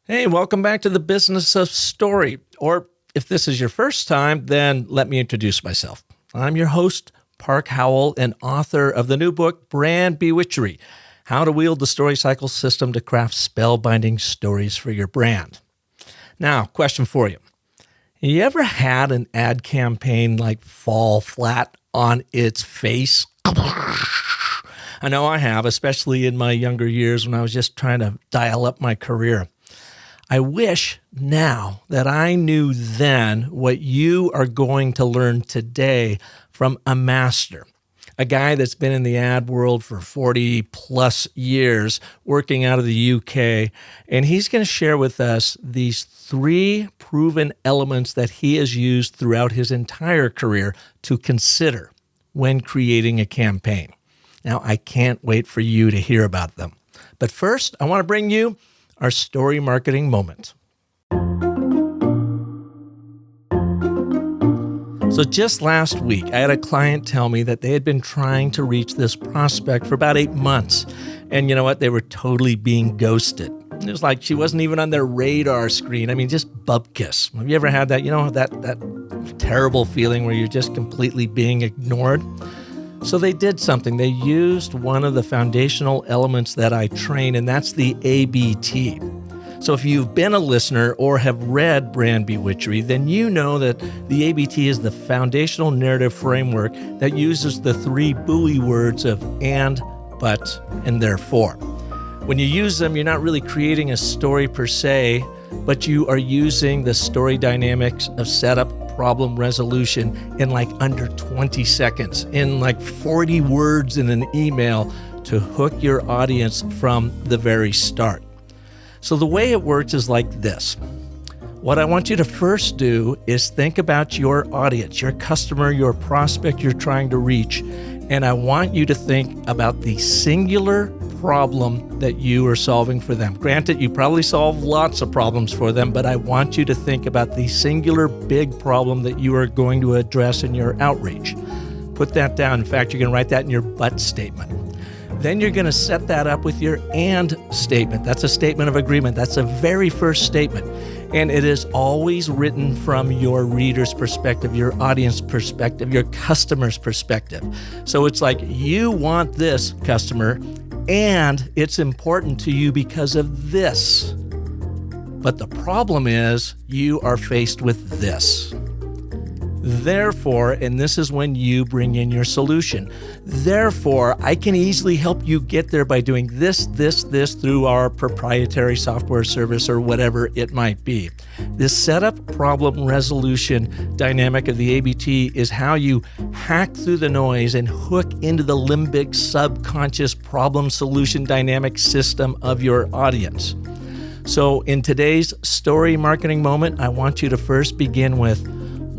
Hey, welcome back to the Business of Story. Or if this is your first time, then let me introduce myself. I'm your host, Park Howell, and author of the new book, Brand Bewitchery: How to Wield the Story Cycle System to Craft Spellbinding Stories for Your Brand. Now, question for you. You ever had an ad campaign fall flat on its face? I know I have, especially in my younger years when I was just trying to dial up my career. I wish now that I knew then what you are going to learn today from a master, a guy that's been in the ad world for 40 plus years, working out of the UK, and he's going to share with us these 3 proven elements that he has used throughout his entire career to consider when creating a campaign. Now, I can't wait for you to hear about them. But first, I want to bring you our story marketing moment. So just last week, I had a client tell me that they had been trying to reach this prospect for about 8 months. And you know what? They were totally being ghosted. It was like she wasn't even on their radar screen. I mean, just bupkis. Have you ever had that? You know, that terrible feeling where you're just completely being ignored? So they did something. They used one of the foundational elements that I train, and that's the ABT. So if you've been a listener or have read Brand Bewitchery, then you know that the ABT is the foundational narrative framework that uses the 3 buoy words of and, but, and therefore. When you use them, you're not really creating a story per se, but you are using the story dynamics of setup, problem resolution in under 20 seconds, in 40 words in an email to hook your audience from the very start. So the way it works is like this. What I want you to first do is think about your audience, your customer, your prospect you're trying to reach, and I want you to think about the singular problem that you are solving for them. Granted, you probably solve lots of problems for them, but I want you to think about the singular big problem that you are going to address in your outreach. Put that down. In fact, you're going to write that in your but statement. Then you're going to set that up with your and statement. That's a statement of agreement. That's a very first statement. And it is always written from your reader's perspective, your audience perspective, your customer's perspective. So it's like, you want this, customer, and it's important to you because of this. But the problem is you are faced with this. Therefore, and this is when you bring in your solution. Therefore, I can easily help you get there by doing this through our proprietary software service or whatever it might be. This setup, problem, resolution dynamic of the ABT is how you hack through the noise and hook into the limbic subconscious problem solution dynamic system of your audience. So in today's story marketing moment, I want you to first begin with,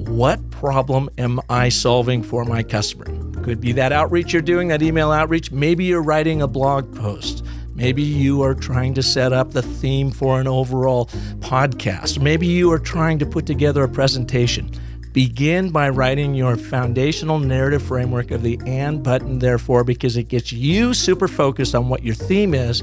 what problem am I solving for my customer? Could be that outreach you're doing, that email outreach. Maybe you're writing a blog post. Maybe you are trying to set up the theme for an overall podcast. Maybe you are trying to put together a presentation. Begin by writing your foundational narrative framework of the and, but, and therefore, because it gets you super focused on what your theme is,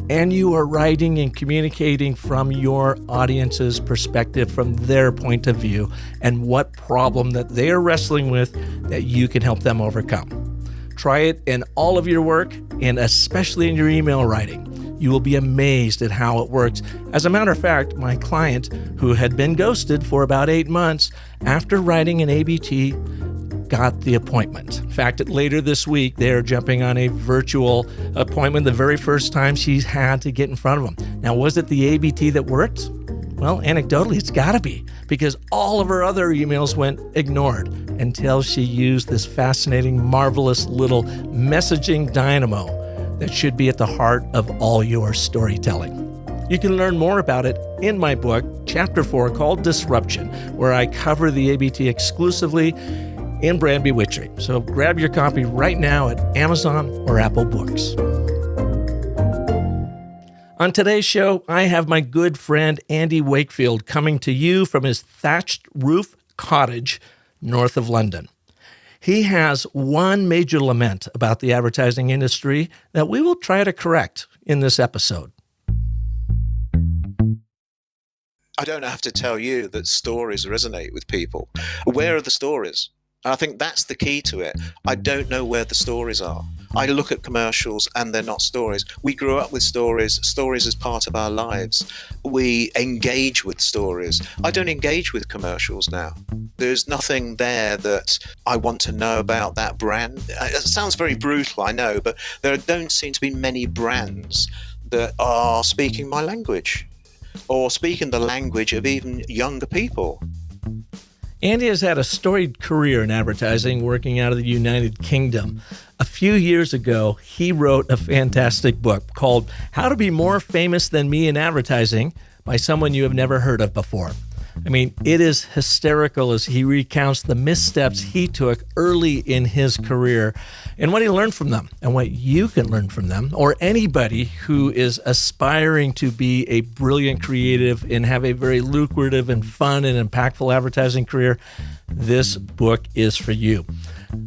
and you are writing and communicating from your audience's perspective, from their point of view, and what problem that they are wrestling with that you can help them overcome. Try it in all of your work, and especially in your email writing. You will be amazed at how it works. As a matter of fact, my client, who had been ghosted for about 8 months, after writing an ABT, got the appointment. In fact, later this week, they're jumping on a virtual appointment the very first time she's had to get in front of them. Now, was it the ABT that worked? Well, anecdotally, it's got to be, because all of her other emails went ignored until she used this fascinating, marvelous little messaging dynamo that should be at the heart of all your storytelling. You can learn more about it in my book, Chapter 4, called Disruption, where I cover the ABT exclusively in Brand Bewitchery. So grab your copy right now at Amazon or Apple Books. On today's show, I have my good friend Andy Wakefield coming to you from his thatched roof cottage north of London. He has one major lament about the advertising industry that we will try to correct in this episode. I don't have to tell you that stories resonate with people. Where are the stories? And I think that's the key to it. I don't know where the stories are. I look at commercials and they're not stories. We grew up with stories as part of our lives. We engage with stories. I don't engage with commercials now. There's nothing there that I want to know about that brand. It sounds very brutal, I know, but there don't seem to be many brands that are speaking my language or speaking the language of even younger people. Andy has had a storied career in advertising, working out of the United Kingdom. A few years ago, he wrote a fantastic book called How to Be More Famous Than Me in Advertising by someone you have never heard of before. I mean, it is hysterical as he recounts the missteps he took early in his career and what he learned from them and what you can learn from them, or anybody who is aspiring to be a brilliant creative and have a very lucrative and fun and impactful advertising career. This book is for you.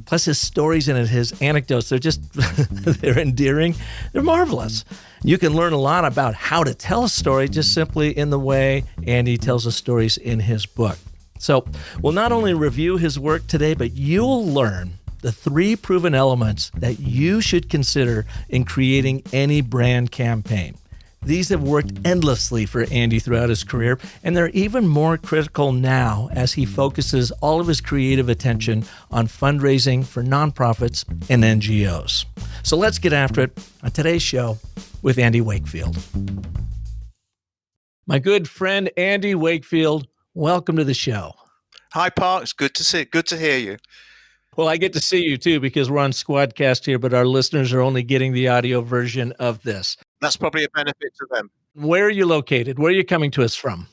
Plus his stories and his anecdotes, they're endearing. They're marvelous. You can learn a lot about how to tell a story just simply in the way Andy tells the stories in his book. So we'll not only review his work today, but you'll learn the 3 proven elements that you should consider in creating any brand campaign. These have worked endlessly for Andy throughout his career, and they're even more critical now as he focuses all of his creative attention on fundraising for nonprofits and NGOs. So let's get after it on today's show with Andy Wakefield. My good friend Andy Wakefield, welcome to the show. Hi, Park. It's good to hear you. Well, I get to see you too because we're on Squadcast here, but our listeners are only getting the audio version of this. That's probably a benefit to them. Where are you located? Where are you coming to us from?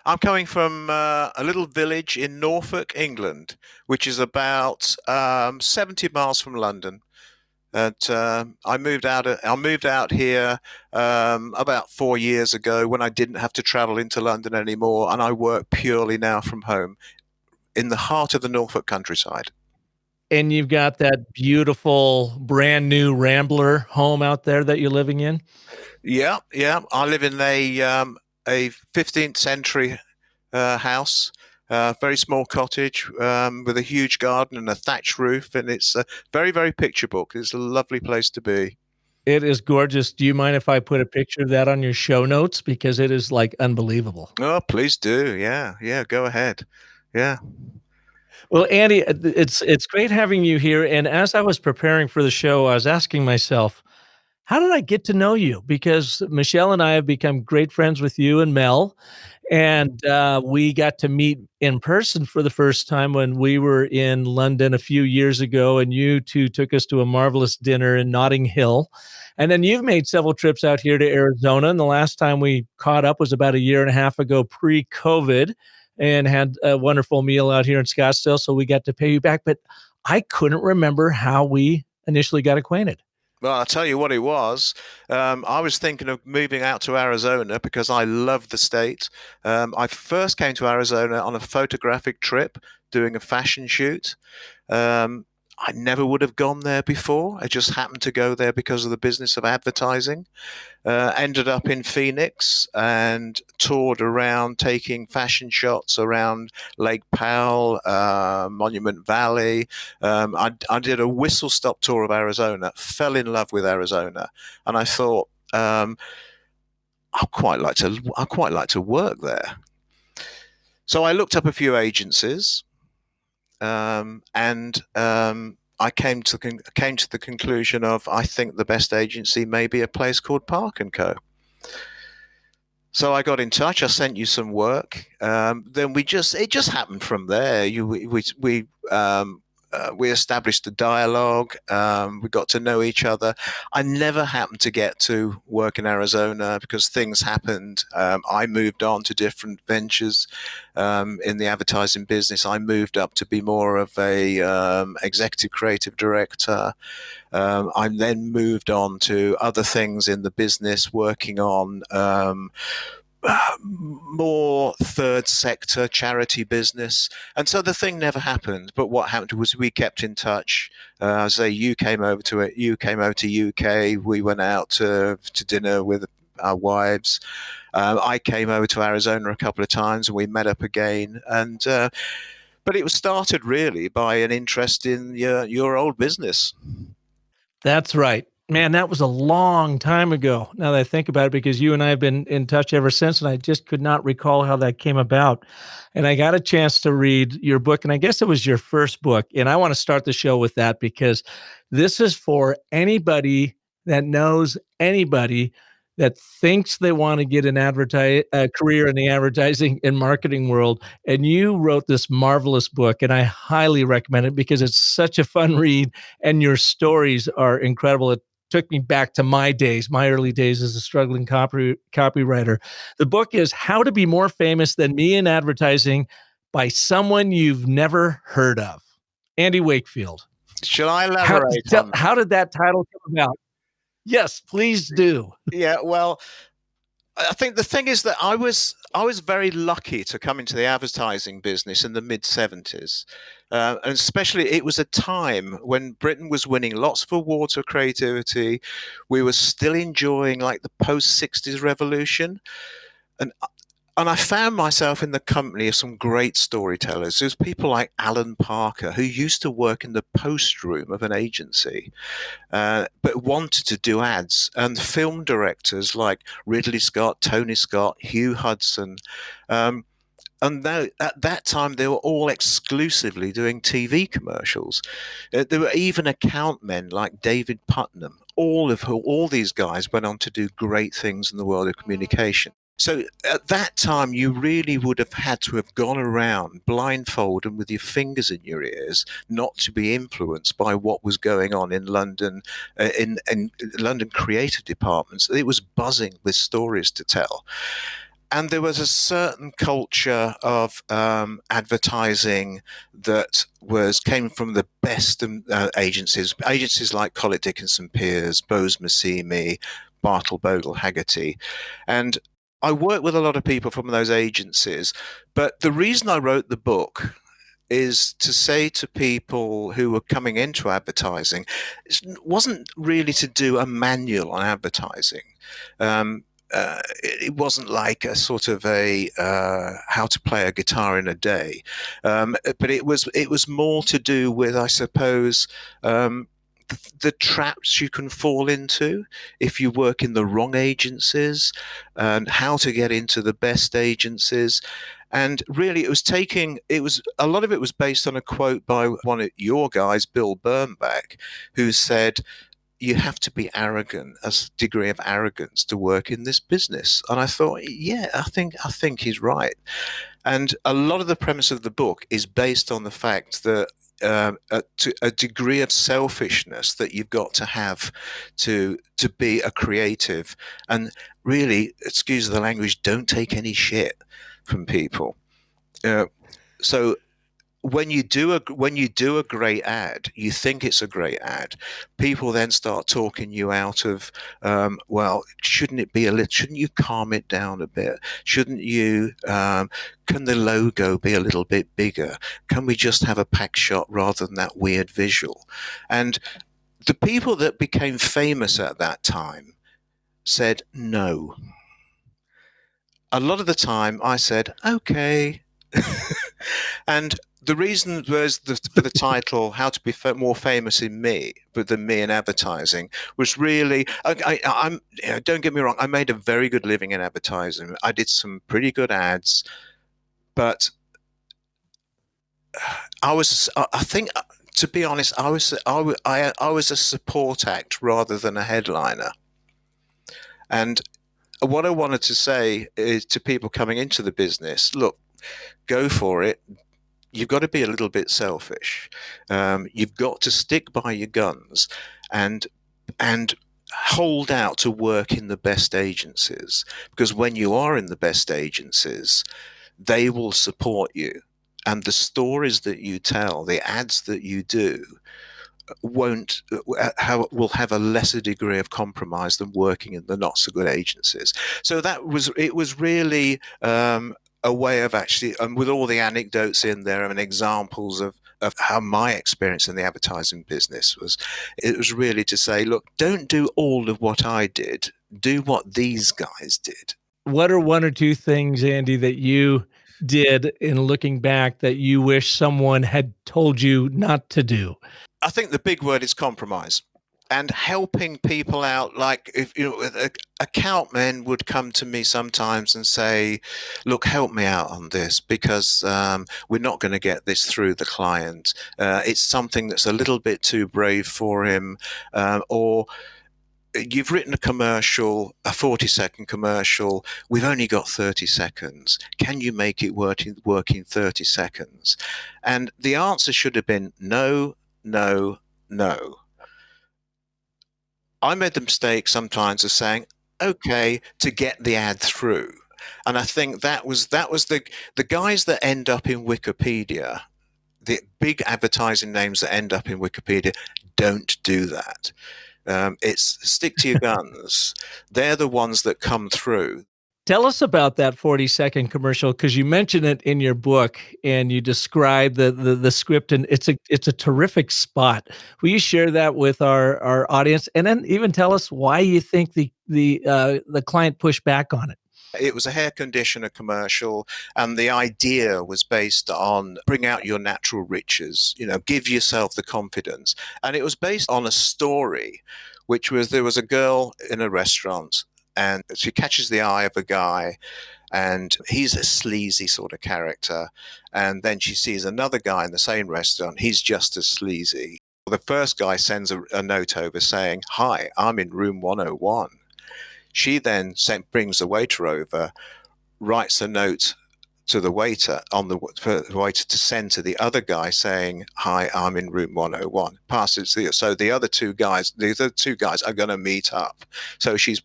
I'm coming from a little village in Norfolk, England, which is about 70 miles from London. And I moved out here about 4 years ago when I didn't have to travel into London anymore, and I work purely now from home in the heart of the Norfolk countryside. And you've got that beautiful brand new Rambler home out there that you're living in? Yeah. I live in a 15th century house, very small cottage with a huge garden and a thatched roof, and it's very, very picture book. It's a lovely place to be. It is gorgeous. Do you mind if I put a picture of that on your show notes? Because it is like unbelievable. Oh, please do. Yeah, go ahead. Yeah. Well, Andy, it's great having you here. And as I was preparing for the show, I was asking myself, how did I get to know you? Because Michelle and I have become great friends with you and Mel. And we got to meet in person for the first time when we were in London a few years ago. And you two took us to a marvelous dinner in Notting Hill. And then you've made several trips out here to Arizona. And the last time we caught up was about a year and a half ago, pre-COVID, and had a wonderful meal out here in Scottsdale. So we got to pay you back. But I couldn't remember how we initially got acquainted. Well, I'll tell you what it was. I was thinking of moving out to Arizona because I love the state. I first came to Arizona on a photographic trip doing a fashion shoot. I never would have gone there before. I just happened to go there because of the business of advertising. Ended up in Phoenix and toured around taking fashion shots around Lake Powell, Monument Valley. I did a whistle-stop tour of Arizona, fell in love with Arizona, and I thought, I'd quite like to work there. So I looked up a few agencies, and I came to the conclusion of I think the best agency may be a place called Park & Co. So I got in touch. I sent you some work. Then it just happened from there. We established a dialogue. We got to know each other. I never happened to get to work in Arizona because things happened. I moved on to different ventures in the advertising business. I moved up to be more of a executive creative director. I then moved on to other things in the business, working on more third sector charity business, and so the thing never happened. But what happened was we kept in touch. You came over to UK. We went out to dinner with our wives. I came over to Arizona a couple of times and we met up again. And but it was started really by an interest in your old business. That's right. Man, that was a long time ago. Now that I think about it, because you and I have been in touch ever since, and I just could not recall how that came about. And I got a chance to read your book, and I guess it was your first book. And I want to start the show with that because this is for anybody that knows anybody that thinks they want to get an a career in the advertising and marketing world. And you wrote this marvelous book, and I highly recommend it because it's such a fun read and your stories are incredible. It took me back to my days, my early days as a struggling copywriter. The book is How to Be More Famous Than Me in Advertising by Someone You've Never Heard of. Andy Wakefield. Shall I elaborate on? How did that title come about? Yes, please do. Yeah, well, I think the thing is that I was very lucky to come into the advertising business in the mid '70s, and especially it was a time when Britain was winning lots of awards for creativity. We were still enjoying like the post '60s revolution, and and I found myself in the company of some great storytellers. There's people like Alan Parker, who used to work in the post room of an agency, but wanted to do ads, and film directors like Ridley Scott, Tony Scott, Hugh Hudson. Um, and at that time, they were all exclusively doing TV commercials. There were even account men like David Putnam. All these guys went on to do great things in the world of communication. So at that time, you really would have had to have gone around blindfold and with your fingers in your ears, not to be influenced by what was going on in London, in London creative departments. It was buzzing with stories to tell. And there was a certain culture of advertising that came from the best agencies like Collett Dickinson Peers, Bose Massimi, Bartle Bogle Haggerty, and I worked with a lot of people from those agencies. But the reason I wrote the book is to say to people who were coming into advertising, it wasn't really to do a manual on advertising. It wasn't like a sort of a how to play a guitar in a day, but it was more to do with, I suppose, the traps you can fall into if you work in the wrong agencies, and how to get into the best agencies. And really, a lot of it was based on a quote by one of your guys, Bill Bernbach, who said, you have to be arrogant, a degree of arrogance to work in this business. And I thought, yeah, I think he's right. And a lot of the premise of the book is based on the fact that a degree of selfishness that you've got to have to be a creative, and really, excuse the language, don't take any shit from people. So when you do a great ad, you think it's a great ad. People then start talking you out of, well, shouldn't you calm it down a bit? Shouldn't you? Can the logo be a little bit bigger? Can we just have a pack shot rather than that weird visual? And the people that became famous at that time said no. A lot of the time, I said okay. And the reason was for the title, How to Be More Famous in Me, but than Me in Advertising, was really, don't get me wrong, I made a very good living in advertising. I did some pretty good ads, but I think, to be honest, I was a support act rather than a headliner. And what I wanted to say is to people coming into the business, look, go for it. You've got to be a little bit selfish. You've got to stick by your guns and hold out to work in the best agencies, because when you are in the best agencies, they will support you, and the stories that you tell, the ads that you do, will have a lesser degree of compromise than working in the not so good agencies. So it was really a way of actually, and with all the anecdotes in there and examples of how my experience in the advertising business was, it was really to say, look, don't do all of what I did. do what these guys did. What are one or two things, Andy, that you did in looking back that you wish someone had told you not to do? I think the big word is compromise. And helping people out, like if account men would come to me sometimes and say, "Look, help me out on this because we're not going to get this through the client. It's something that's a little bit too brave for him, or you've written a commercial, a 40-second commercial. We've only got 30 seconds. Can you make it work in 30 seconds?" And the answer should have been no, no, no. I made the mistake sometimes of saying, okay, to get the ad through. And I think that was the guys that end up in Wikipedia, the big advertising names that end up in Wikipedia, don't do that. It's stick to your guns. They're the ones that come through. Tell us about that 40-second commercial, because you mention it in your book and you describe the script, and it's a terrific spot. Will you share that with our audience, and then even tell us why you think the client pushed back on it? It was a hair conditioner commercial, and the idea was based on bring out your natural riches, give yourself the confidence. And it was based on a story, which was there was a girl in a restaurant and she catches the eye of a guy, and he's a sleazy sort of character. And then she sees another guy in the same restaurant. He's just as sleazy. The first guy sends a note over saying, "Hi, I'm in room 101. She then brings the waiter over, writes a note to the waiter for the waiter to send to the other guy saying, "Hi, I'm in room 101." Passes so the other two guys are going to meet up. So she's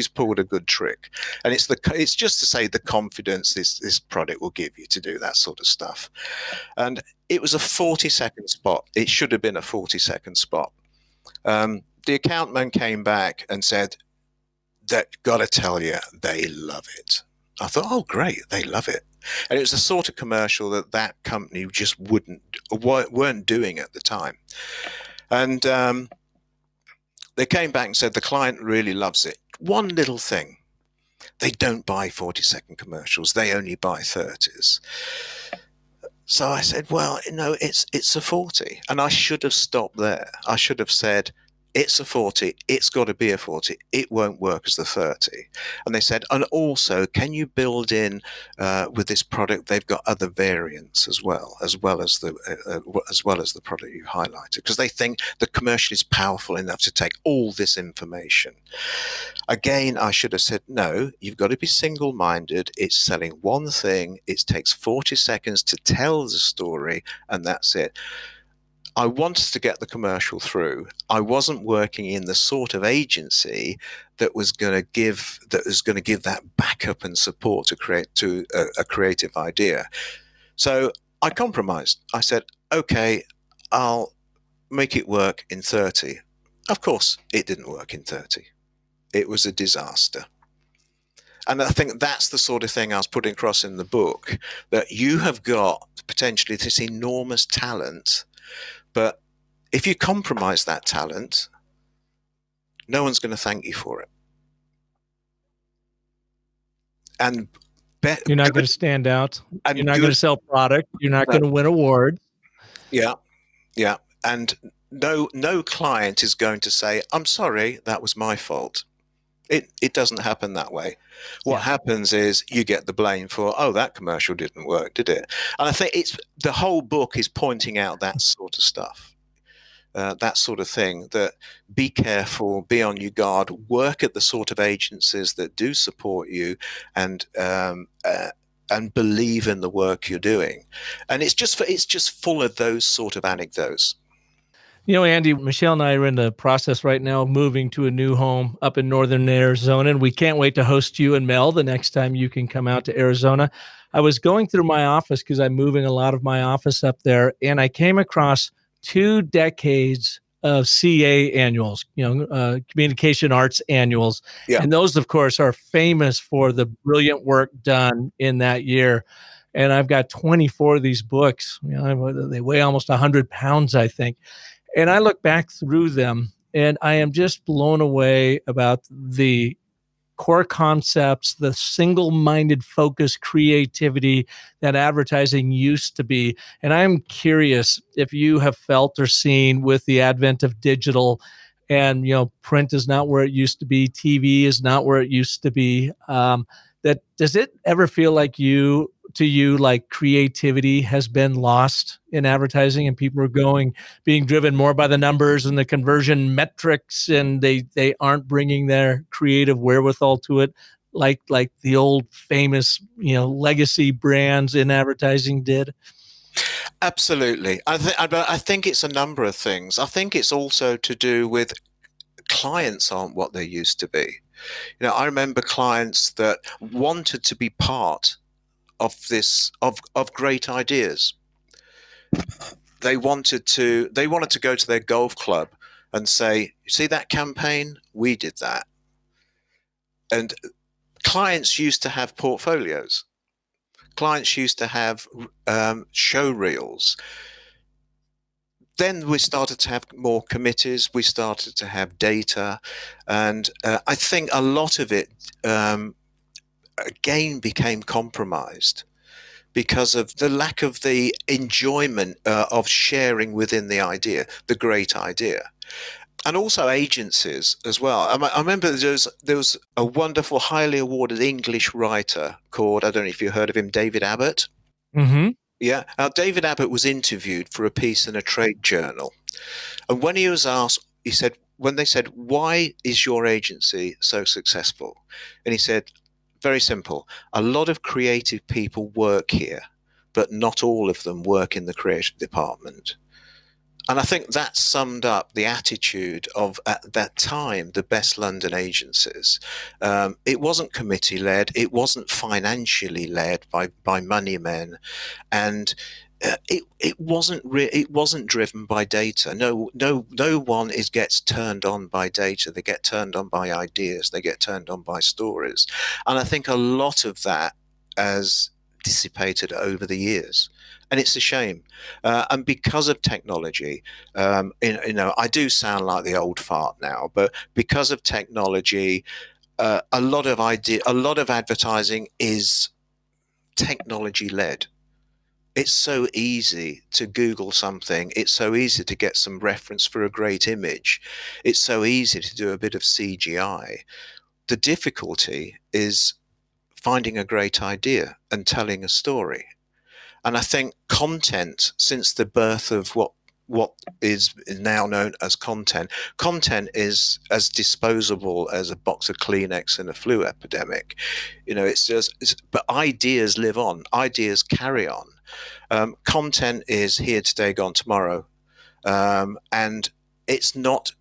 pulled a good trick, and it's just to say the confidence this product will give you to do that sort of stuff. And it was a 40-second spot. It should have been a 40-second spot. The account man came back and said, "That got to tell you, they love it." I thought, oh, great, they love it. And it was the sort of commercial that company just weren't doing at the time. And they came back and said the client really loves it. One little thing, they don't buy 40-second commercials. They only buy 30s. So I said, well, it's a 40. And I should have stopped there. I should have said, it's a 40, it's got to be a 40, it won't work as the 30. And they said, and also, can you build in with this product, they've got other variants as well as the product you highlighted, because they think the commercial is powerful enough to take all this information. Again, I should have said, no, you've got to be single-minded. It's selling one thing. It takes 40 seconds to tell the story, and that's it. I wanted to get the commercial through. I wasn't working in the sort of agency that was going to give that backup and support to create a creative idea. So I compromised. I said, okay, I'll make it work in 30. Of course, it didn't work in 30. It was a disaster. And I think that's the sort of thing I was putting across in the book, that you have got potentially this enormous talent, but if you compromise that talent, no one's going to thank you for it. And you're not going to stand out. You're not going to sell product. You're not going to win awards. Yeah. And no client is going to say, "I'm sorry, that was my fault." It doesn't happen that way. What happens is you get the blame for, oh, that commercial didn't work, did it? And I think the whole book is pointing out that sort of stuff, that sort of thing, that be careful, be on your guard, work at the sort of agencies that do support you and believe in the work you're doing. And it's just full of those sort of anecdotes. Andy, Michelle and I are in the process right now of moving to a new home up in northern Arizona, and we can't wait to host you and Mel the next time you can come out to Arizona. I was going through my office because I'm moving a lot of my office up there, and I came across 2 decades of CA annuals, communication arts annuals. Yeah. And those, of course, are famous for the brilliant work done in that year. And I've got 24 of these books. They weigh almost 100 pounds, I think. And I look back through them, And I am just blown away about the core concepts, the single-minded focus, creativity that advertising used to be. And I'm curious if you have felt or seen with the advent of digital, and print is not where it used to be, TV is not where it used to be. That does it ever feel like like creativity has been lost in advertising, and people are being driven more by the numbers and the conversion metrics, and they aren't bringing their creative wherewithal to it like the old famous legacy brands in advertising did? Absolutely. I think it's a number of things. I think it's also to do with clients aren't what they used to be. I remember clients that wanted to be part of of great ideas. They wanted to go to their golf club and say, "See that campaign? We did that." And clients used to have portfolios. Clients used to have show reels. Then we started to have more committees. We started to have data, and I think a lot of it again became compromised because of the lack of the enjoyment of sharing within the great idea. And also agencies as well. I remember there was a wonderful, highly awarded English writer called, I don't know if you heard of him, David Abbott. Mm-hmm. Yeah. Now, David Abbott was interviewed for a piece in a trade journal. And when he was asked, when they said, "Why is your agency so successful?" And he said, very simple, a lot of creative people work here, but not all of them work in the creative department. And I think that summed up the attitude of, at that time, the best London agencies. It wasn't committee led. It wasn't financially led by money men, and it wasn't driven by data. No one gets turned on by data. They get turned on by ideas. They get turned on by stories, and I think a lot of that has dissipated over the years. And it's a shame. And because of technology, I do sound like the old fart now, but because of technology, a lot of advertising is technology led. It's so easy to Google something. It's so easy to get some reference for a great image. It's so easy to do a bit of CGI. The difficulty is finding a great idea and telling a story. And I think content, since the birth of what is now known as content is as disposable as a box of Kleenex in a flu epidemic. But ideas live on. Ideas carry on. Content is here today, gone tomorrow, and it's not.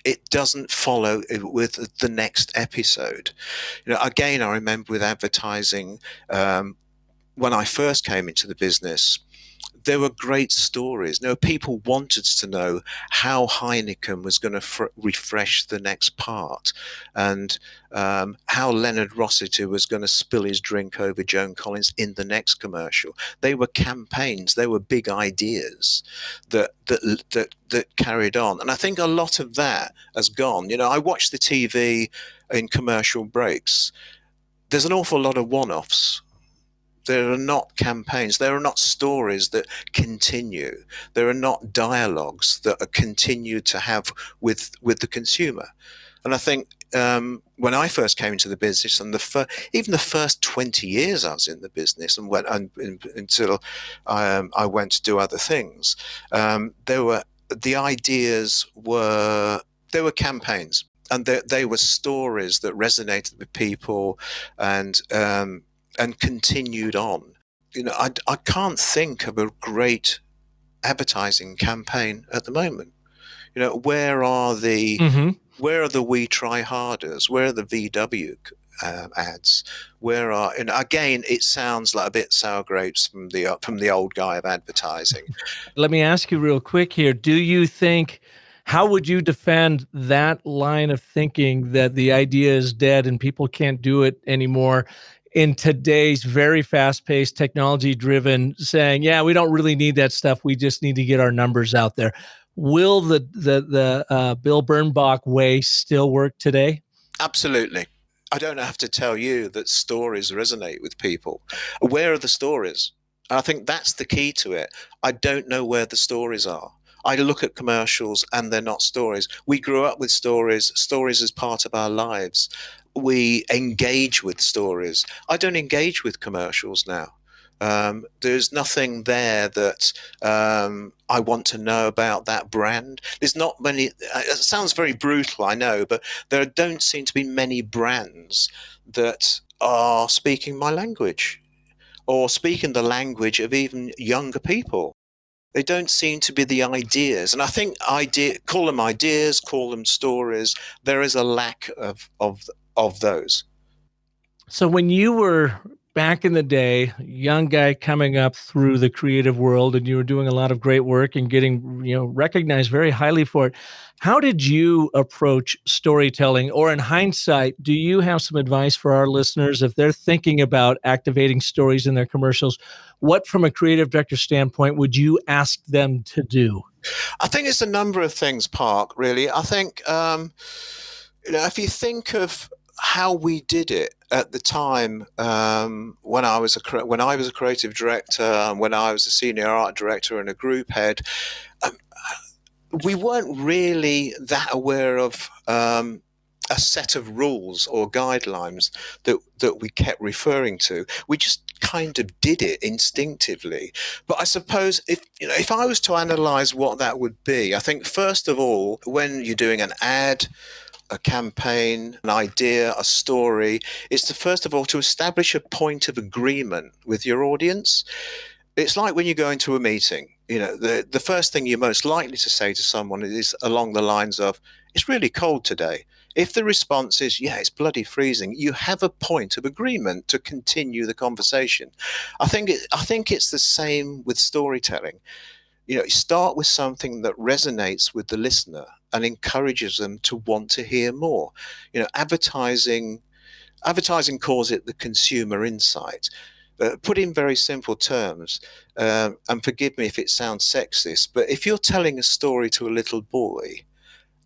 It doesn't follow with the next episode. Again, I remember with advertising. When I first came into the business, there were great stories. People wanted to know how Heineken was going to refresh the next part, and how Leonard Rossiter was going to spill his drink over Joan Collins in the next commercial. They were campaigns. They were big ideas that carried on. And I think a lot of that has gone. I watch the TV in commercial breaks. There's an awful lot of one-offs. There are not campaigns. There are not stories that continue. There are not dialogues that are continued to have with the consumer. And I think when I first came into the business, and even the first 20 years I was in the business, until I went to do other things, there were campaigns, and they were stories that resonated with people, and continued on. I can't think of a great advertising campaign at the moment. Where are the Mm-hmm. We Try Harders? Where are the VW ads? And again, it sounds like a bit sour grapes from the old guy of advertising. Let me ask you real quick here. How would you defend that line of thinking that the idea is dead and people can't do it anymore in today's very fast-paced, technology-driven saying, yeah, we don't really need that stuff. We just need to get our numbers out there. Will the Bill Bernbach way still work today? Absolutely. I don't have to tell you that stories resonate with people. Where are the stories? I think that's the key to it. I don't know where the stories are. I look at commercials and they're not stories. We grew up with stories, stories as part of our lives. We engage with stories. I don't engage with commercials now. There's nothing there that I want to know about that brand. There's not many. It sounds very brutal, I know, but there don't seem to be many brands that are speaking my language or speaking the language of even younger people. They don't seem to be the ideas. And I think call them ideas, call them stories. There is a lack of those. So when you were back in the day, young guy coming up through the creative world, and you were doing a lot of great work and getting, recognized very highly for it, how did you approach storytelling? Or in hindsight, do you have some advice for our listeners if they're thinking about activating stories in their commercials? What, from a creative director standpoint, would you ask them to do? I think it's a number of things, Park, really. I think, if you think of how we did it at the time, when I was a creative director and when I was a senior art director and a group head, we weren't really that aware of a set of rules or guidelines that we kept referring to. We just kind of did it instinctively. But I suppose if I was to analyze what that would be, I think first of all, when you're doing an ad, a campaign, an idea, a story, is to first of all to establish a point of agreement with your audience. It's like when you go into a meeting, the first thing you're most likely to say to someone is along the lines of, "It's really cold today." If the response is, "Yeah, it's bloody freezing," you have a point of agreement to continue the conversation. I think it's the same with storytelling. Start with something that resonates with the listener and encourages them to want to hear more. Advertising calls it the consumer insight. Put in very simple terms, and forgive me if it sounds sexist, but if you're telling a story to a little boy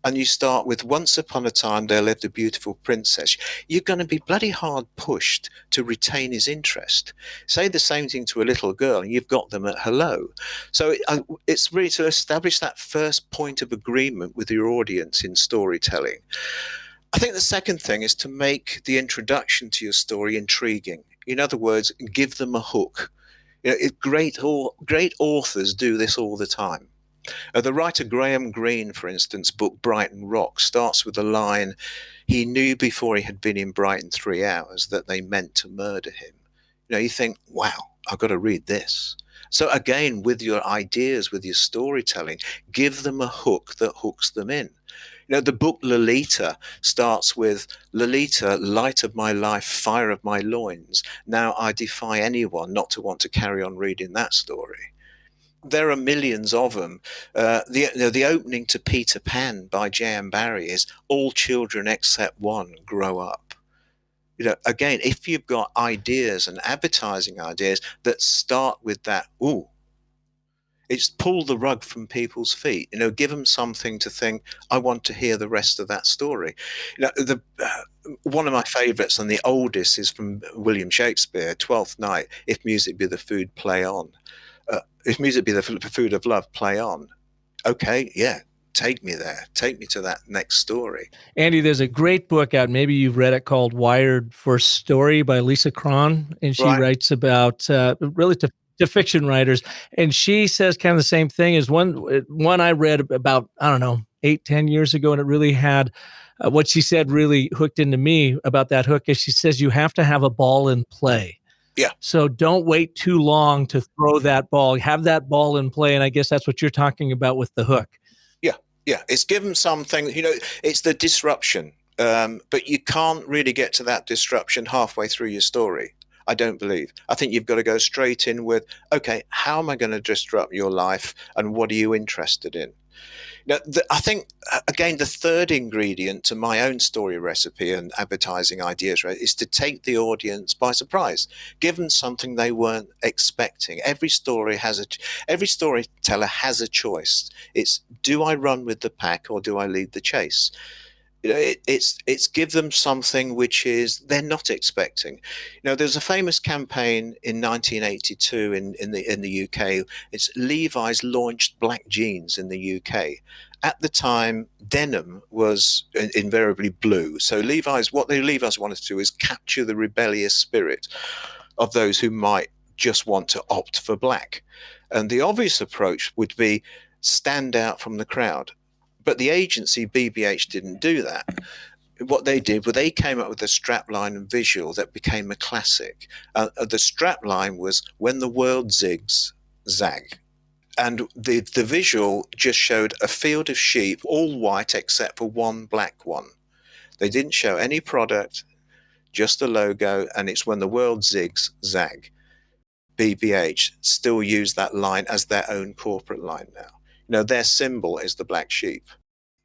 and you start with "Once upon a time there lived a beautiful princess," you're going to be bloody hard pushed to retain his interest. Say the same thing to a little girl and you've got them at hello. So it's really to establish that first point of agreement with your audience in storytelling. I think the second thing is to make the introduction to your story intriguing. In other words, give them a hook. Great authors do this all the time. The writer Graham Greene, for instance, book Brighton Rock starts with the line, "He knew before he had been in Brighton 3 hours that they meant to murder him." You think, wow, I've got to read this. So again, with your ideas, with your storytelling, give them a hook that hooks them in. The book Lolita starts with, "Lolita, light of my life, fire of my loins. Now I defy anyone not to want to carry on reading that story." There are millions of them. The opening to Peter Pan by J.M. Barrie is, "All children except one grow up." Again, if you've got ideas and advertising ideas that start with that, ooh, it's pull the rug from people's feet. Give them something to think, "I want to hear the rest of that story." One of my favourites and the oldest is from William Shakespeare, Twelfth Night. "If music be the food, play on. If music be the food of love, play on." Okay, yeah, take me there. Take me to that next story. Andy, there's a great book out. Maybe you've read it, called Wired for Story by Lisa Cron. And she writes about really to fiction writers. And she says kind of the same thing as one I read about, I don't know, 8-10 years ago. And it really had what she said really hooked into me about that hook is she says, you have to have a ball in play. Yeah. So don't wait too long to throw that ball. Have that ball in play. And I guess that's what you're talking about with the hook. Yeah. It's given something, it's the disruption. But you can't really get to that disruption halfway through your story. I don't believe. I think you've got to go straight in with, okay, how am I going to disrupt your life and what are you interested in? Now, I think, again, the third ingredient to my own story recipe and advertising ideas, right, is to take the audience by surprise, give them something they weren't expecting. Every storyteller has a choice. It's, do I run with the pack or do I lead the chase? It's give them something which is they're not expecting. There's a famous campaign in 1982 in the UK. It's Levi's launched black jeans in the UK. At the time, denim was invariably blue. So what the Levi's wanted to do is capture the rebellious spirit of those who might just want to opt for black. And the obvious approach would be stand out from the crowd. But the agency BBH didn't do that. What they did was they came up with a strapline and visual that became a classic. The strapline was "When the world zigs, zag." And the visual just showed a field of sheep, all white except for one black one. They didn't show any product, just the logo, and it's "When the world zigs, zag." BBH still use that line as their own corporate line now. Their symbol is the black sheep.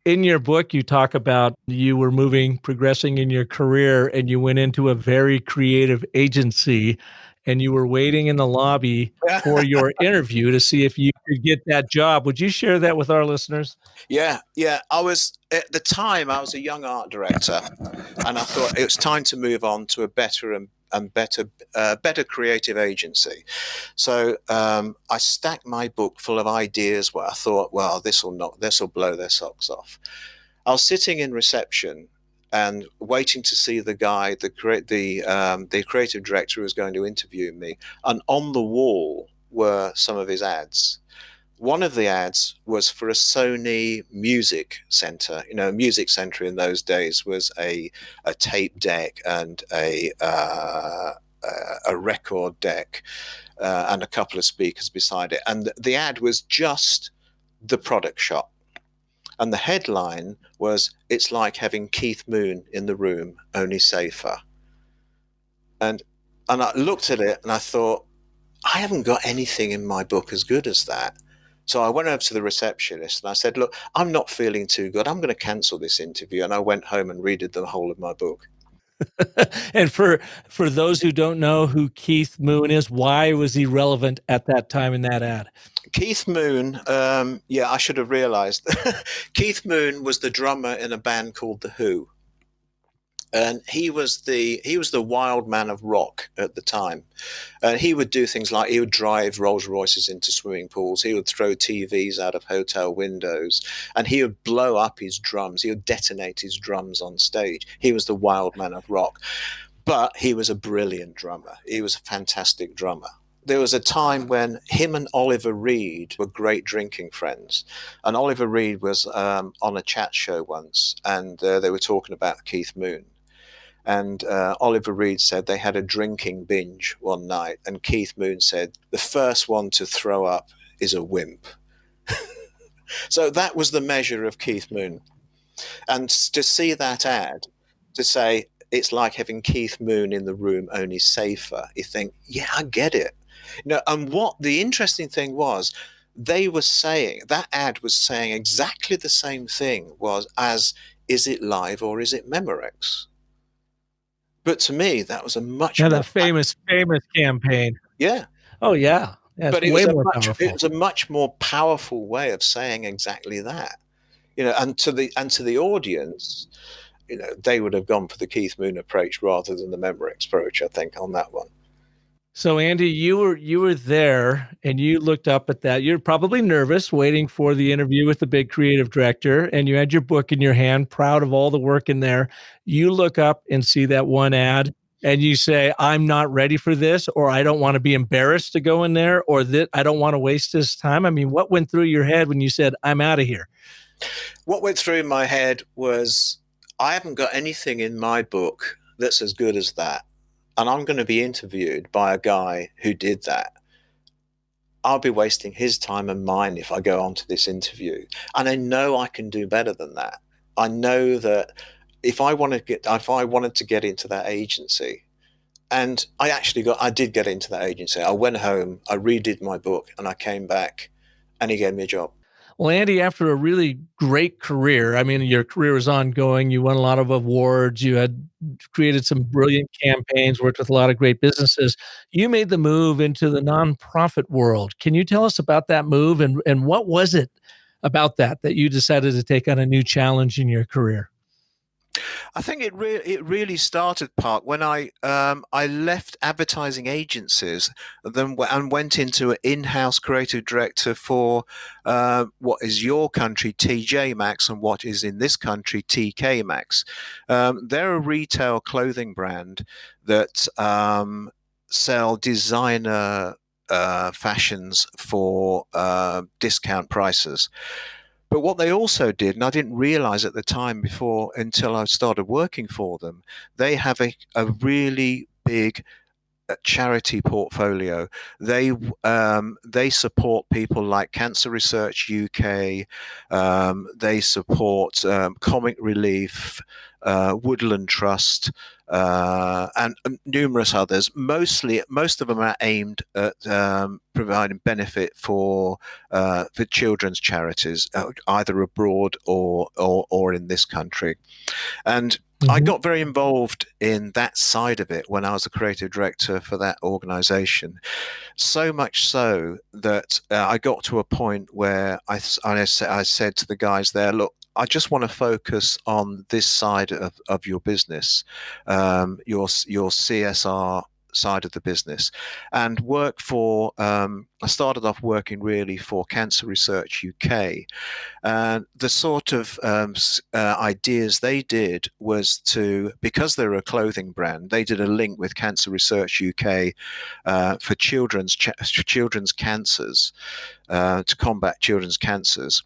In your book, you talk about you were progressing in your career, and you went into a very creative agency, and you were waiting in the lobby for your interview to see if you could get that job. Would you share that with our listeners? Yeah. At the time, I was a young art director, and I thought it was time to move on to a better and better creative agency. So I stacked my book full of ideas where I thought, well, this will blow their socks off. I was sitting in reception and waiting to see the guy, the creative director who was going to interview me, and on the wall were some of his ads. One of the ads was for a Sony music center. A music center in those days was a tape deck and a record deck and a couple of speakers beside it. And the ad was just the product shot. And the headline was, "It's like having Keith Moon in the room, only safer." And I looked at it and I thought, I haven't got anything in my book as good as that. So I went over to the receptionist and I said, "Look, I'm not feeling too good. I'm going to cancel this interview." And I went home and redid the whole of my book. And for those who don't know who Keith Moon is, why was he relevant at that time in that ad? Keith Moon, I should have realized. Keith Moon was the drummer in a band called The Who. And he was the wild man of rock at the time. And he would do things like he would drive Rolls Royces into swimming pools. He would throw TVs out of hotel windows, and he would blow up his drums. He would detonate his drums on stage. He was the wild man of rock, but he was a brilliant drummer. He was a fantastic drummer. There was a time when him and Oliver Reed were great drinking friends. And Oliver Reed was on a chat show once, and they were talking about Keith Moon. And Oliver Reed said they had a drinking binge one night, and Keith Moon said, "The first one to throw up is a wimp." So that was the measure of Keith Moon. And to see that ad, to say, "It's like having Keith Moon in the room, only safer," you think, yeah, I get it. And what the interesting thing was, that ad was saying exactly the same thing as, "Is it live or is it Memorex?" But to me, that was a much more that famous campaign. Yeah. Oh yeah. Yeah, But it's way more powerful. It was a much more powerful way of saying exactly that. And to the audience, they would have gone for the Keith Moon approach rather than the Memorex approach, I think, on that one. So Andy, you were there and you looked up at that. You're probably nervous waiting for the interview with the big creative director, and you had your book in your hand, proud of all the work in there. You look up and see that one ad and you say, "I'm not ready for this," or "I don't want to be embarrassed to go in there," or "that I don't want to waste this time." I mean, what went through your head when you said, "I'm out of here"? What went through my head was, I haven't got anything in my book that's as good as that. And I'm going to be interviewed by a guy who did that. I'll be wasting his time and mine if I go on to this interview. And I know I can do better than that. I know that if I wanted to get into that agency, and I did get into that agency. I went home, I redid my book, and I came back, and he gave me a job. Well, Andy, after a really great career, I mean, your career was ongoing. You won a lot of awards. You had created some brilliant campaigns, worked with a lot of great businesses. You made the move into the nonprofit world. Can you tell us about that move and what was it about that you decided to take on a new challenge in your career? I think it really started, Park, when I left advertising agencies and went into an in-house creative director for what is your country TJ Maxx and what is in this country TK Maxx. They're a retail clothing brand that sell designer fashions for discount prices. But what they also did, and I didn't realize at the time before until I started working for them, they have a really big charity portfolio. They support people like Cancer Research UK. They support Comic Relief, Woodland Trust, and numerous others. Most of them are aimed at providing benefit for children's charities, either abroad or in this country. And I got very involved in that side of it when I was a creative director for that organization. So much so that I got to a point where I said to the guys there, look, I just want to focus on this side of your business, your CSR side of the business, and work for. I started off working really for Cancer Research UK, and the sort of ideas they did was because they're a clothing brand, they did a link with Cancer Research UK for children's cancers, to combat children's cancers.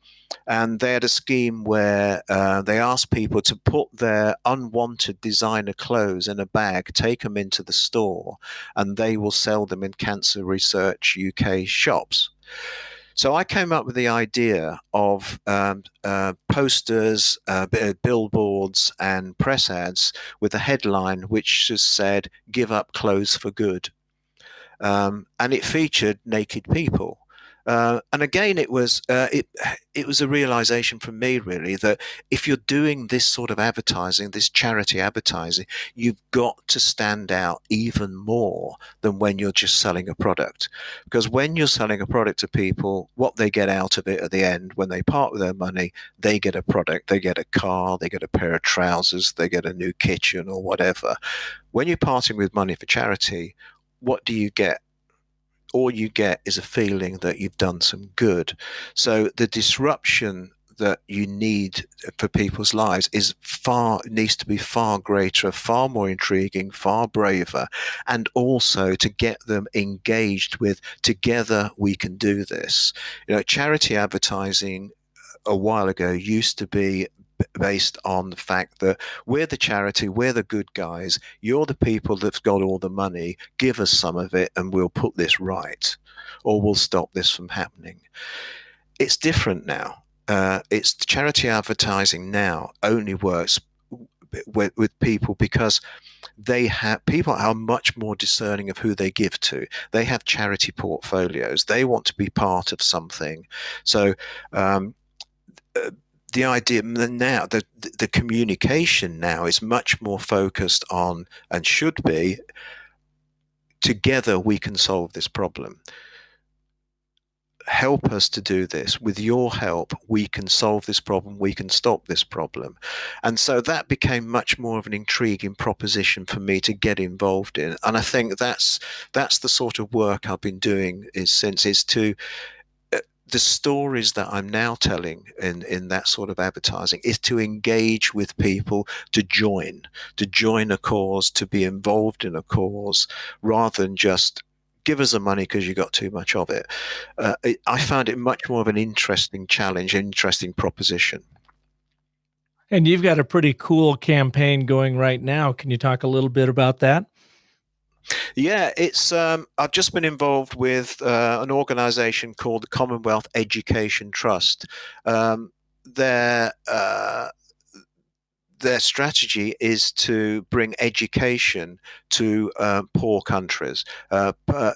And they had a scheme where they asked people to put their unwanted designer clothes in a bag, take them into the store, and they will sell them in Cancer Research UK shops. So I came up with the idea of posters, billboards, and press ads with a headline which just said, "Give up clothes for good." And it featured naked people. And again, it was a realization for me, really, that if you're doing this sort of advertising, this charity advertising, you've got to stand out even more than when you're just selling a product. Because when you're selling a product to people, what they get out of it at the end, when they part with their money, they get a product, they get a car, they get a pair of trousers, they get a new kitchen or whatever. When you're parting with money for charity, what do you get? All you get is a feeling that you've done some good. So the disruption that you need for people's lives needs to be far greater, far more intriguing, far braver, and also to get them engaged with, together we can do this. Charity advertising a while ago used to be based on the fact that we're the charity, we're the good guys, you're the people that's got all the money, give us some of it and we'll put this right, or we'll stop this from happening. It's different now. It's charity advertising now only works with people because people are much more discerning of who they give to. They have charity portfolios. They want to be part of something. So the idea now, the communication now is much more focused on, and should be, together we can solve this problem. Help us to do this. With your help, we can solve this problem. We can stop this problem. And so that became much more of an intriguing proposition for me to get involved in. And I think that's the sort of work I've been doing is to the stories that I'm now telling in that sort of advertising is to engage with people, to join a cause, to be involved in a cause, rather than just give us the money because you got too much of it. I found it much more of an interesting challenge, interesting proposition. And you've got a pretty cool campaign going right now. Can you talk a little bit about that? Yeah, it's. I've just been involved with an organisation called the Commonwealth Education Trust. They're their strategy is to bring education to poor countries,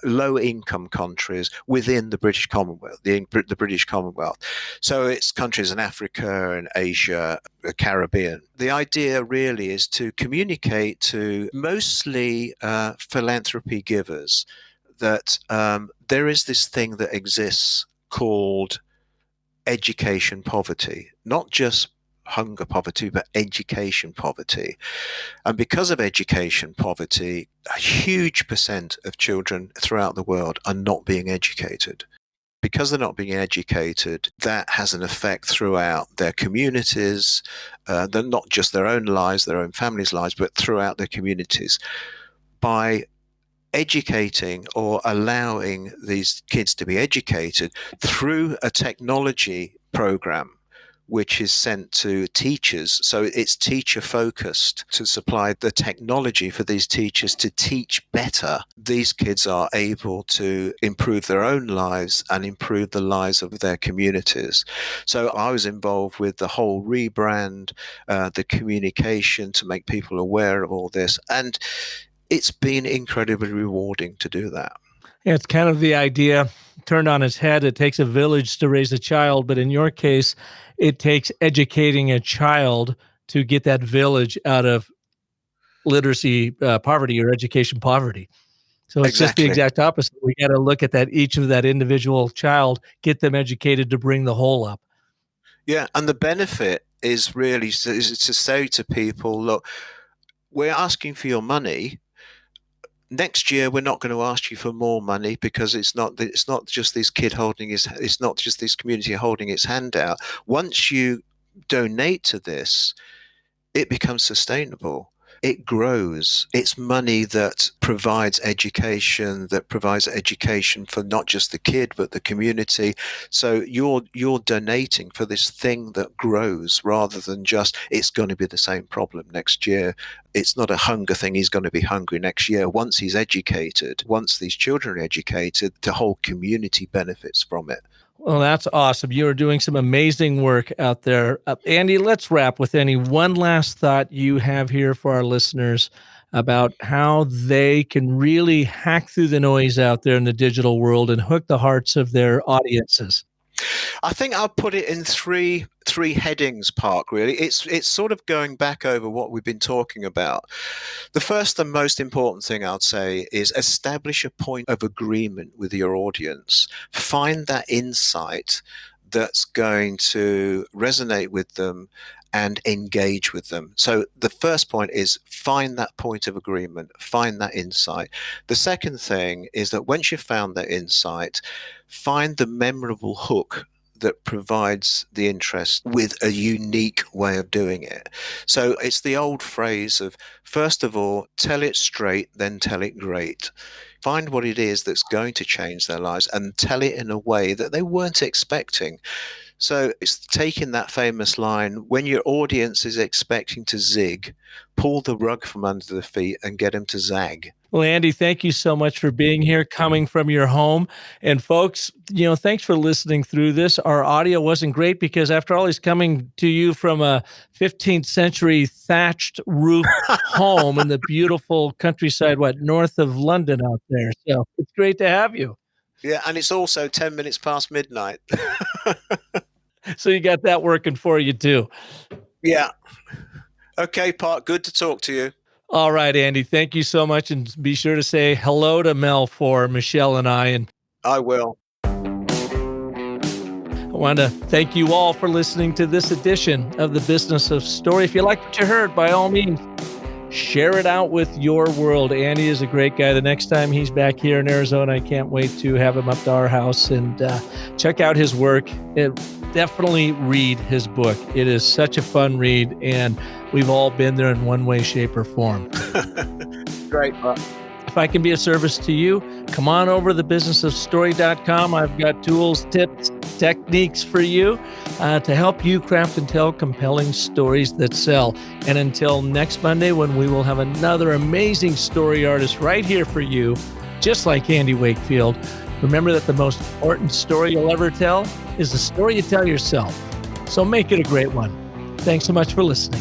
low-income countries within the British Commonwealth, the British Commonwealth. So it's countries in Africa and Asia, the Caribbean. The idea really is to communicate to mostly philanthropy givers that there is this thing that exists called education poverty, not just hunger poverty, but education poverty. And because of education poverty, a huge percent of children throughout the world are not being educated. Because they're not being educated, that has an effect throughout their communities, they're not just their own lives, their own families' lives, but throughout their communities. By educating or allowing these kids to be educated through a technology program which is sent to teachers. So it's teacher focused to supply the technology for these teachers to teach better. These kids are able to improve their own lives and improve the lives of their communities. So I was involved with the whole rebrand, the communication to make people aware of all this. And it's been incredibly rewarding to do that. Yeah, it's kind of the idea turned on its head. It takes a village to raise a child, but in your case, it takes educating a child to get that village out of literacy poverty or education poverty. So it's just the Exactly. exact opposite. We got to look at that each of that individual child, get them educated to bring the whole up. Yeah, and the benefit is really to say to people, look, we're asking for your money. Next year, we're not going to ask you for more money because it's not just this kid it's not just this community holding its hand out. Once you donate to this, it becomes sustainable. It grows. It's money that provides education for not just the kid, but the community. So you're donating for this thing that grows rather than just, it's going to be the same problem next year. It's not a hunger thing. He's going to be hungry next year. Once he's educated, once these children are educated, the whole community benefits from it. Well, that's awesome. You are doing some amazing work out there. Andy, let's wrap with any one last thought you have here for our listeners about how they can really hack through the noise out there in the digital world and hook the hearts of their audiences. I think I'll put it in three headings, Park, really. It's sort of going back over what we've been talking about. The first and most important thing I'd say is establish a point of agreement with your audience. Find that insight that's going to resonate with them and engage with them. So the first point is find that point of agreement, find that insight. The second thing is that once you've found that insight, find the memorable hook that provides the interest with a unique way of doing it. So it's the old phrase of, first of all, tell it straight, then tell it great. Find what it is that's going to change their lives and tell it in a way that they weren't expecting. So it's taking that famous line, when your audience is expecting to zig, pull the rug from under the feet and get them to zag. Well, Andy, thank you so much for being here, coming from your home. And folks, thanks for listening through this. Our audio wasn't great because after all, he's coming to you from a 15th century thatched roof home in the beautiful countryside, north of London out there. So it's great to have you. Yeah, and it's also 10 minutes past midnight. So you got that working for you too. Yeah. Okay, Park, good to talk to you. All right, Andy, thank you so much. And be sure to say hello to Mel for Michelle and I. And I will. I want to thank you all for listening to this edition of The Business of Story. If you like what you heard, by all means, share it out with your world. Andy is a great guy. The next time he's back here in Arizona, I can't wait to have him up to our house and check out his work. Definitely read his book. It is such a fun read, and we've all been there in one way, shape, or form. Great. If I can be of service to you, come on over to thebusinessofstory.com. I've got tools, tips, techniques for you to help you craft and tell compelling stories that sell. And until next Monday, when we will have another amazing story artist right here for you, just like Andy Wakefield, remember that the most important story you'll ever tell is the story you tell yourself. So make it a great one. Thanks so much for listening.